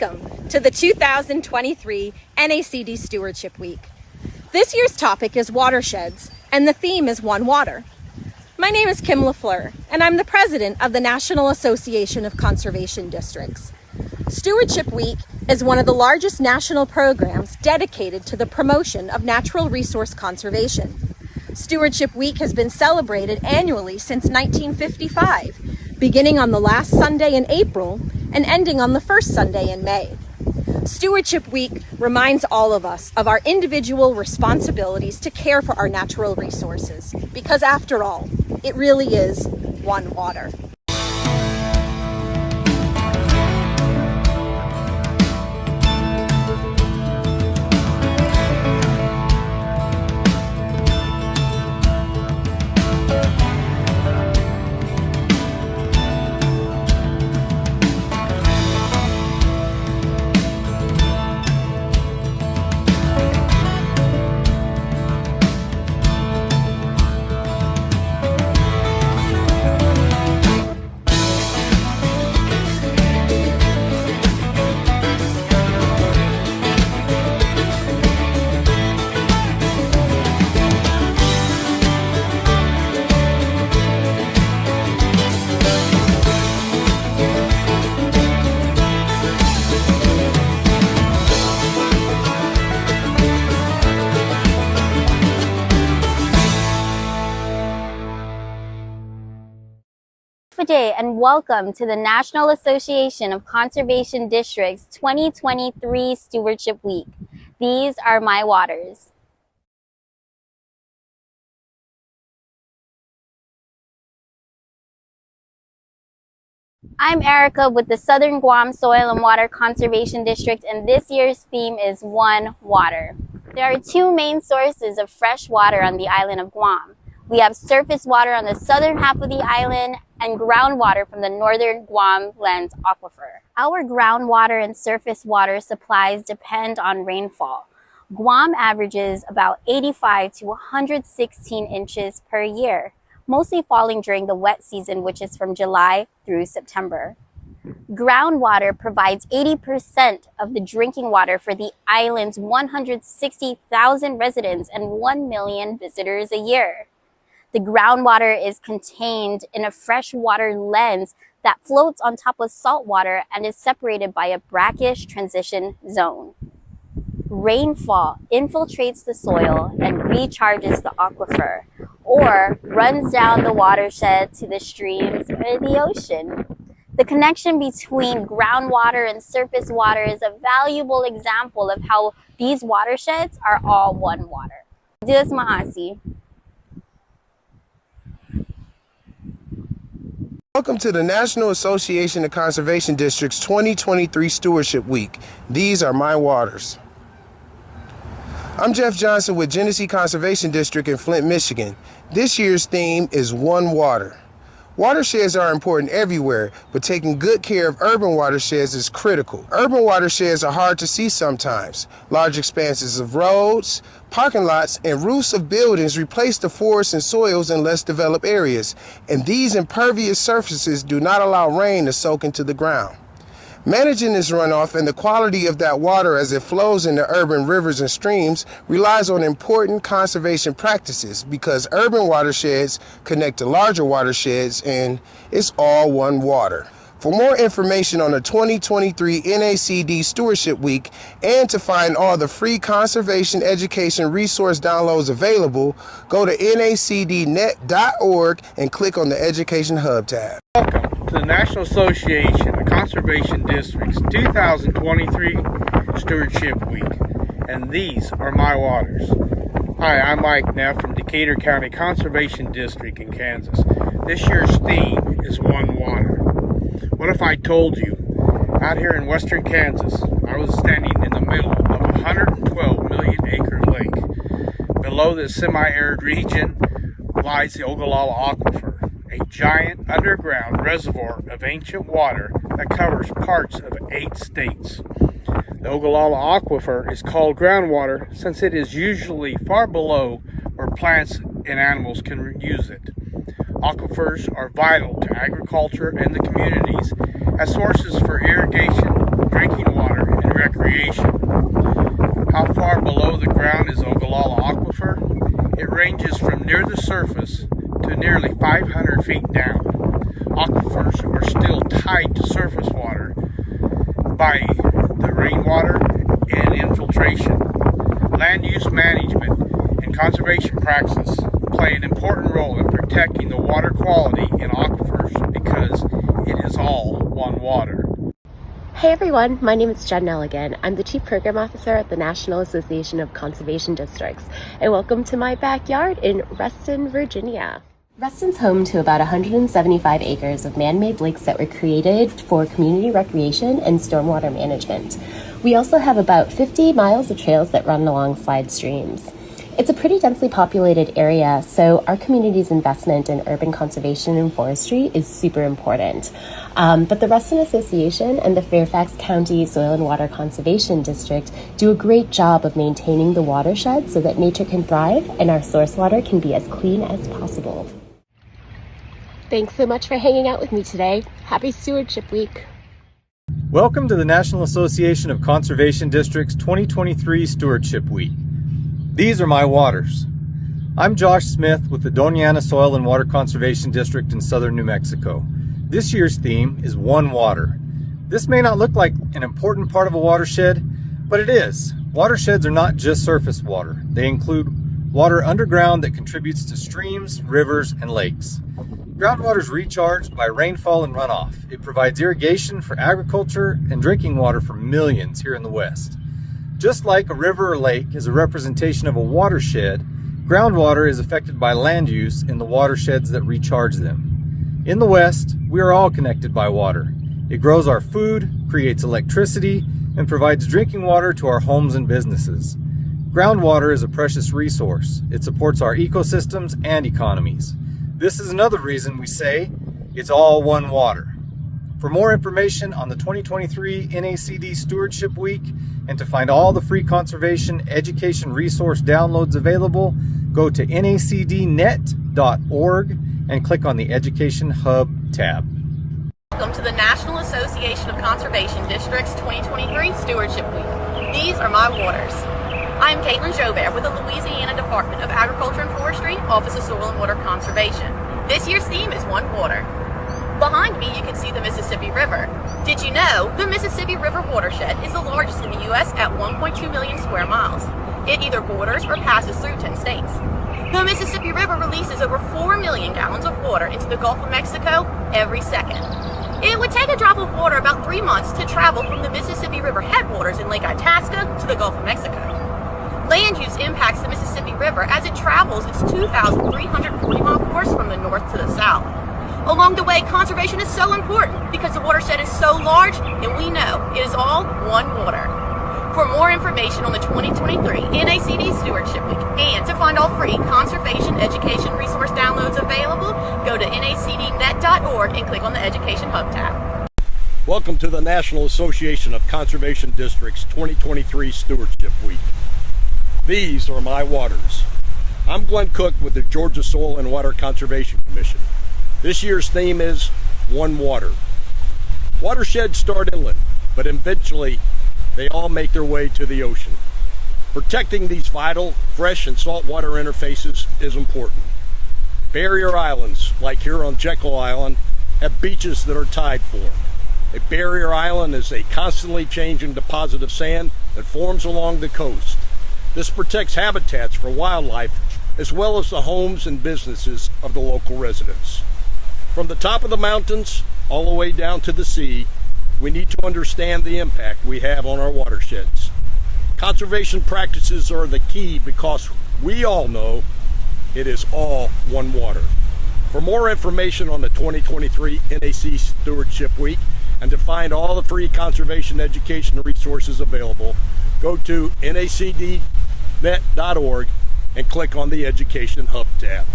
Welcome to the 2023 NACD Stewardship Week. This year's topic is watersheds, and the theme is One Water. My name is Kim LaFleur, and I'm the president of the National Association of Conservation Districts. Stewardship Week is one of the largest national programs dedicated to the promotion of natural resource conservation. Stewardship Week has been celebrated annually since 1955, beginning on the last Sunday in April and ending on the first Sunday in May. Stewardship Week reminds all of us of our individual responsibilities to care for our natural resources, because after all, it really is one water. Good day and welcome to the National Association of Conservation Districts 2023 Stewardship Week. These are my waters. I'm Erica with the Southern Guam Soil and Water Conservation District, and this year's theme is One Water. There are two main sources of fresh water on the island of Guam. We have surface water on the southern half of the island and groundwater from the northern Guam Lens Aquifer. Our groundwater and surface water supplies depend on rainfall. Guam averages about 85 to 116 inches per year, mostly falling during the wet season, which is from July through September. Groundwater provides 80% of the drinking water for the island's 160,000 residents and 1 million visitors a year. The groundwater is contained in a freshwater lens that floats on top of salt water and is separated by a brackish transition zone. Rainfall infiltrates the soil and recharges the aquifer, or runs down the watershed to the streams or the ocean. The connection between groundwater and surface water is a valuable example of how these watersheds are all one water. Dios ma'asi. Welcome to the National Association of Conservation Districts 2023 Stewardship Week. These are my waters. I'm Jeff Johnson with Genesee Conservation District in Flint, Michigan. This year's theme is One Water. Watersheds are important everywhere, but taking good care of urban watersheds is critical. Urban watersheds are hard to see sometimes. Large expanses of roads, parking lots, and roofs of buildings replace the forests and soils in less developed areas, and these impervious surfaces do not allow rain to soak into the ground. Managing this runoff and the quality of that water as it flows into urban rivers and streams relies on important conservation practices, because urban watersheds connect to larger watersheds and it's all one water. For more information on the 2023 NACD Stewardship Week and to find all the free conservation education resource downloads available, go to nacdnet.org and click on the Education Hub tab. Welcome to the National Association of Conservation Districts 2023 Stewardship Week, and these are my waters. Hi, I'm Mike Neff from Decatur County Conservation District in Kansas. This year's theme is One Water. What if I told you, out here in western Kansas, I was standing in the middle of a 112 million acre lake. Below this semi-arid region lies the Ogallala Aquifer, a giant underground reservoir of ancient water that covers parts of 8 states. The Ogallala Aquifer is called groundwater since it is usually far below where plants and animals can use it. Aquifers are vital to agriculture and the communities as sources for irrigation, drinking water, nearly 500 feet down. Aquifers are still tied to surface water by the rainwater and infiltration. Land use management and conservation practices play an important role in protecting the water quality in aquifers because it is all one water. Hey everyone, my name is Jen Nelligan. I'm the Chief Program Officer at the National Association of Conservation Districts, and welcome to my backyard in Reston, Virginia. Reston's home to about 175 acres of man-made lakes that were created for community recreation and stormwater management. We also have about 50 miles of trails that run alongside streams. It's a pretty densely populated area, so our community's investment in urban conservation and forestry is super important. But the Reston Association and the Fairfax County Soil and Water Conservation District do a great job of maintaining the watershed so that nature can thrive and our source water can be as clean as possible. Thanks so much for hanging out with me today. Happy Stewardship Week. Welcome to the National Association of Conservation Districts 2023 Stewardship Week. These are my waters. I'm Josh Smith with the Doñana Soil and Water Conservation District in southern New Mexico. This year's theme is One Water. This may not look like an important part of a watershed, but it is. Watersheds are not just surface water. They include water underground that contributes to streams, rivers, and lakes. Groundwater is recharged by rainfall and runoff. It provides irrigation for agriculture and drinking water for millions here in the West. Just like a river or lake is a representation of a watershed, groundwater is affected by land use in the watersheds that recharge them. In the West, we are all connected by water. It grows our food, creates electricity, and provides drinking water to our homes and businesses. Groundwater is a precious resource. It supports our ecosystems and economies. This is another reason we say it's all one water. For more information on the 2023 NACD Stewardship Week and to find all the free conservation education resource downloads available, go to nacdnet.org and click on the Education Hub tab. Welcome to the National Association of Conservation Districts 2023 Stewardship Week. These are my waters. I am Caitlin Jobert with the Louisiana Department of Agriculture and Forestry, Office of Soil and Water Conservation. This year's theme is One Water. Behind me, you can see the Mississippi River. Did you know the Mississippi River watershed is the largest in the U.S. at 1.2 million square miles? It either borders or passes through 10 states. The Mississippi River releases over 4 million gallons of water into the Gulf of Mexico every second. It would take a drop of water about 3 months to travel from the Mississippi River headwaters in Lake Itasca to the Gulf of Mexico. Land use impacts the Mississippi River as it travels its 2,340-mile course from the north to the south. Along the way, conservation is so important because the watershed is so large, and we know it is all one water. For more information on the 2023 NACD Stewardship Week and to find all free conservation education resource downloads available, go to nacdnet.org and click on the Education Hub tab. Welcome to the National Association of Conservation Districts 2023 Stewardship Week. These are my waters. I'm Glenn Cook with the Georgia Soil and Water Conservation Commission. This year's theme is One Water. Watersheds start inland, but eventually they all make their way to the ocean. Protecting these vital, fresh and saltwater interfaces is important. Barrier islands, like here on Jekyll Island, have beaches that are tide formed. A barrier island is a constantly changing deposit of sand that forms along the coast. This protects habitats for wildlife as well as the homes and businesses of the local residents. From the top of the mountains all the way down to the sea, we need to understand the impact we have on our watersheds. Conservation practices are the key because we all know it is all one water. For more information on the 2023 NAC Stewardship Week and to find all the free conservation education resources available, go to nacdnet.org and click on the Education Hub tab.